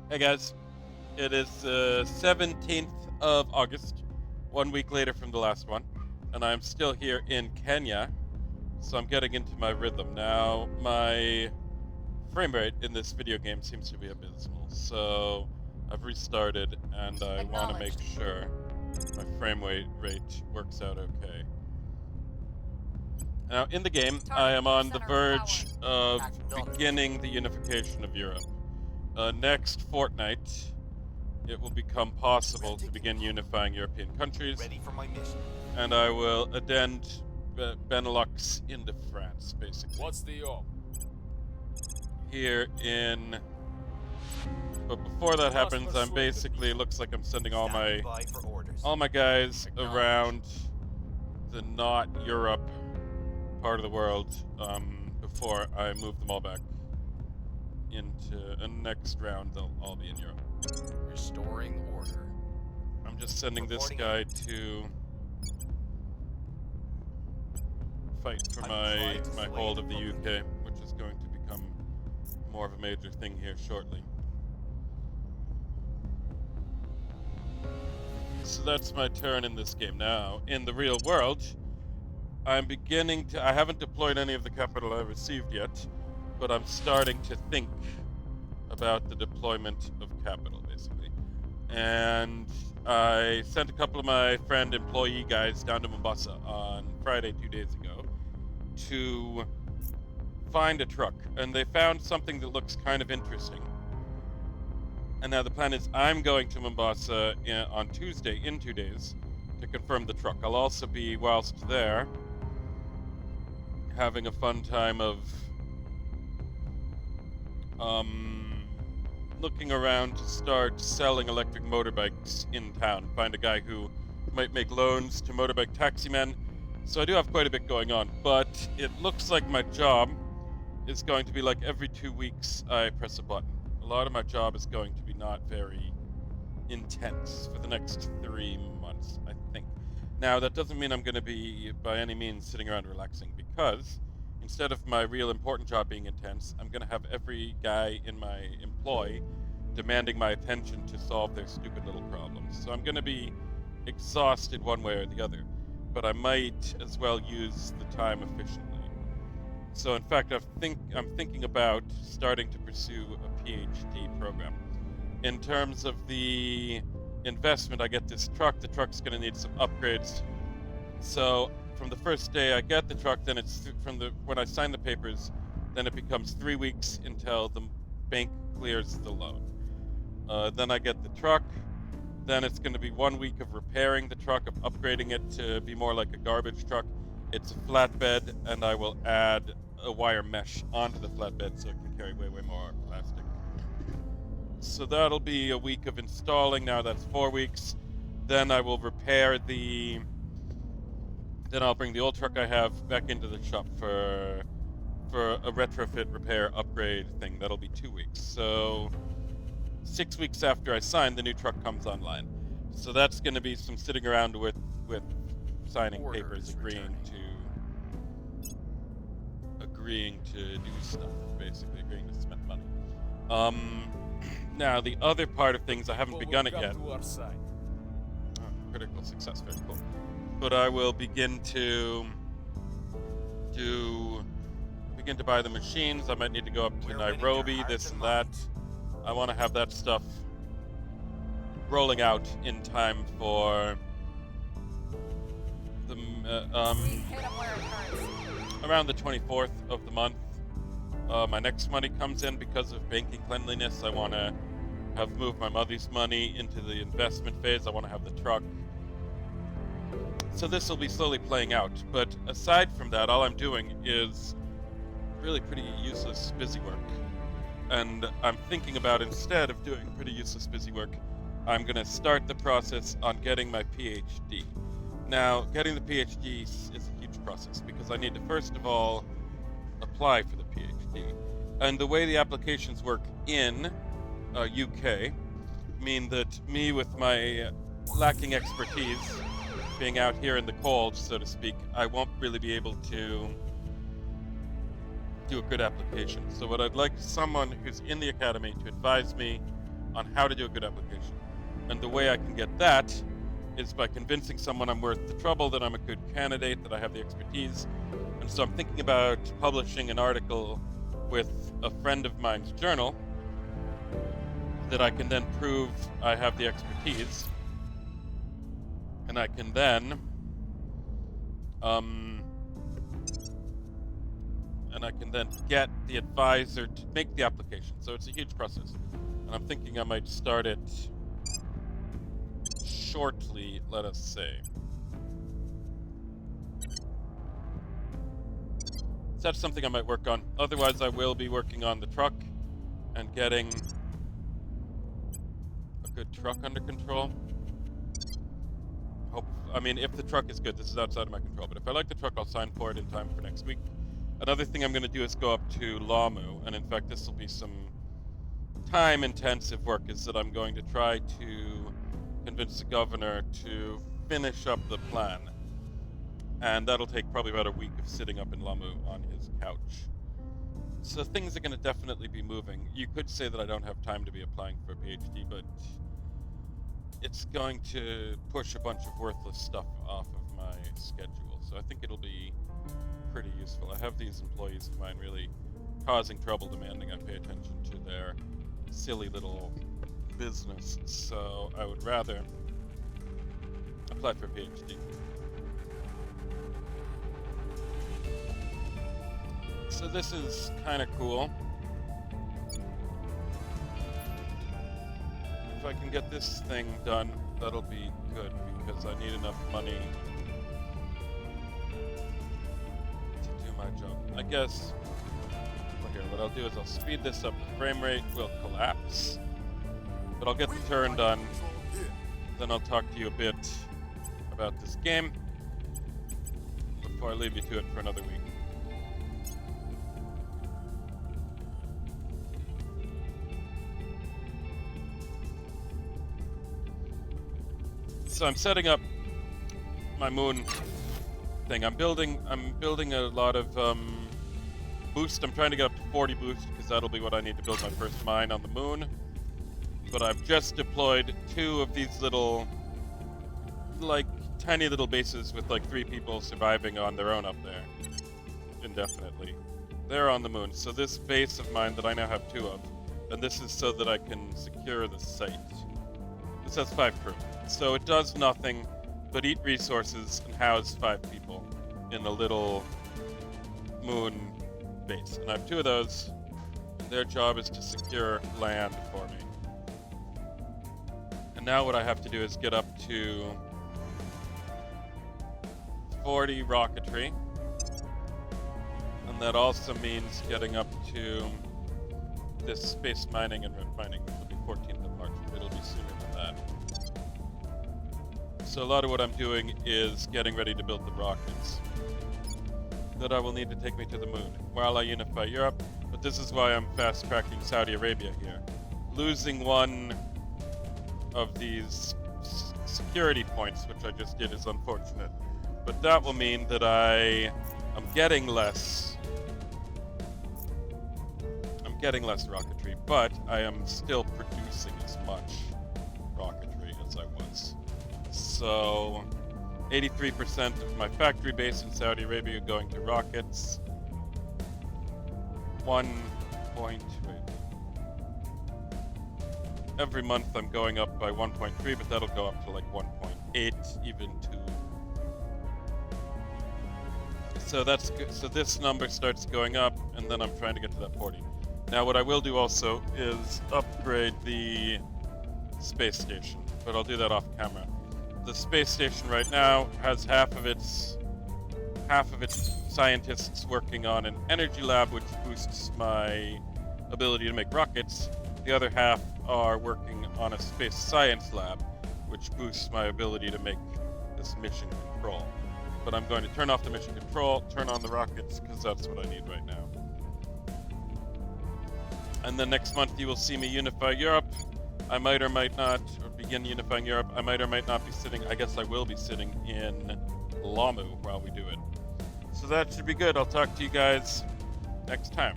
Hey guys, it is the 17th of August, 1 week later from the last one, and I'm still here in Kenya, so I'm getting into my rhythm. Now, my frame rate in this video game seems to be abysmal, so I've restarted and I want to make sure my frame rate works out okay. Now, in the game, I am on the verge of beginning the unification of Europe. Next fortnight, it will become possible to begin unifying European countries, Ready for my mission. and I will addend Benelux into France, basically. What's the op? Here in... But before that happens, I'm basically, looks like I'm sending all Standing by for orders. my guys around the not Europe part of the world before I move them all back into a next round. They'll all be in Europe. Restoring order. I'm just sending this guy to fight for my hold of the UK, which is going to become more of a major thing here shortly. So that's my turn in this game. Now, in the real world, I'm beginning to... I haven't deployed any of the capital I received yet, but I'm starting to think about the deployment of capital, basically. And I sent a couple of my friend employee guys down to Mombasa on Friday 2 days ago to find a truck, and they found something that looks kind of interesting. And now the plan is I'm going to Mombasa on Tuesday, in 2 days, to confirm the truck. I'll also be, whilst there, having a fun time of looking around to start selling electric motorbikes in town. Find a guy who might make loans to motorbike taxi men. So I do have quite a bit going on, but it looks like my job is going to be like every 2 weeks I press a button. A lot of my job is going to be not very intense for the next 3 months, I think. Now, that doesn't mean I'm going to be by any means sitting around relaxing, because instead of my real important job being intense, I'm going to have every guy in my employ demanding my attention to solve their stupid little problems. So I'm going to be exhausted one way or the other, but I might as well use the time efficiently. So in fact, I'm thinking about starting to pursue a PhD program. In terms of the investment, I get this truck. The truck's going to need some upgrades. So from the first day I get the truck, then it's when I sign the papers, then it becomes 3 weeks until the bank clears the loan. Then I get the truck. Then it's going to be 1 week of repairing the truck, of upgrading it to be more like a garbage truck. It's a flatbed, and I will add a wire mesh onto the flatbed so it can carry way more plastic. So that'll be a week of installing. Now that's 4 weeks. Then I will repair then I'll bring the old truck I have back into the shop for a retrofit repair upgrade thing. That'll be 2 weeks. So 6 weeks after I sign, the new truck comes online. So that's going to be some sitting around with signing papers, agreeing to do stuff, basically agreeing to spend money. Now the other part of things, I haven't begun it yet. Critical success, very cool. But I will begin to buy the machines. I might need to go up to Nairobi, this and that. I want to have that stuff rolling out in time for the around the 24th of the month. My next money comes in because of banking cleanliness. I want to have moved my mother's money into the investment phase. I want to have the truck. So this will be slowly playing out. But aside from that, all I'm doing is really pretty useless busy work. And I'm thinking about, instead of doing pretty useless busy work, I'm going to start the process on getting my PhD. Now, getting the PhD is a huge process because I need to first of all apply for the PhD. And the way the applications work in UK mean that me, with my lacking expertise, being out here in the cold, so to speak, I won't really be able to do a good application. So what I'd like is someone who's in the academy to advise me on how to do a good application. And the way I can get that is by convincing someone I'm worth the trouble, that I'm a good candidate, that I have the expertise. And so I'm thinking about publishing an article with a friend of mine's journal that I can then prove I have the expertise. And I can then get the advisor to make the application. So it's a huge process. And I'm thinking I might start it shortly, let us say. So that's something I might work on. Otherwise, I will be working on the truck and getting a good truck under control. I mean, if the truck is good, this is outside of my control, but if I like the truck, I'll sign for it in time for next week. Another thing I'm going to do is go up to Lamu, and in fact, this will be some time-intensive work, is that I'm going to try to convince the governor to finish up the plan. And that'll take probably about a week of sitting up in Lamu on his couch. So things are going to definitely be moving. You could say that I don't have time to be applying for a PhD, but it's going to push a bunch of worthless stuff off of my schedule. So I think it'll be pretty useful. I have these employees of mine really causing trouble, demanding I pay attention to their silly little business. So I would rather apply for a PhD. So this is kind of cool. If I can get this thing done, that'll be good, because I need enough money to do my job. I guess, well, here, what I'll do is I'll speed this up. The frame rate will collapse, but I'll get the turn done. Then I'll talk to you a bit about this game before I leave you to it for another week. So I'm setting up my moon thing. I'm building a lot of boost. I'm trying to get up to 40 boost, because that'll be what I need to build my first mine on the moon. But I've just deployed 2 of these little, like, tiny little bases with like 3 people surviving on their own up there indefinitely. They're on the moon. So this base of mine that I now have 2 of, and this is so that I can secure the site. This has 5 crew. So it does nothing but eat resources and house 5 people in a little moon base. And I have 2 of those, and their job is to secure land for me. And now what I have to do is get up to 40 rocketry. And that also means getting up to this space mining and red mining, which will be 14th of March. It'll be sooner than that. So a lot of what I'm doing is getting ready to build the rockets that I will need to take me to the moon while I unify Europe. But this is why I'm fast-tracking Saudi Arabia here. Losing one of these security points, which I just did, is unfortunate. But that will mean that I am getting less. I'm getting less rocketry, but I am still producing as much rocketry as I was. So 83% of my factory base in Saudi Arabia going to rockets. Every month I'm going up by 1.3, but that'll go up to like 1.8, even 2. So that's good. So this number starts going up, and then I'm trying to get to that 40. Now what I will do also is upgrade the space station, but I'll do that off camera. The space station right now has half of its scientists working on an energy lab, which boosts my ability to make rockets. The other half are working on a space science lab, which boosts my ability to make this mission control. But I'm going to turn off the mission control, turn on the rockets, because that's what I need right now. And then next month you will see me unify Europe. I might or might not, or begin unifying Europe. I might or might not be sitting, I guess I will be sitting in Lamu while we do it. So that should be good. I'll talk to you guys next time.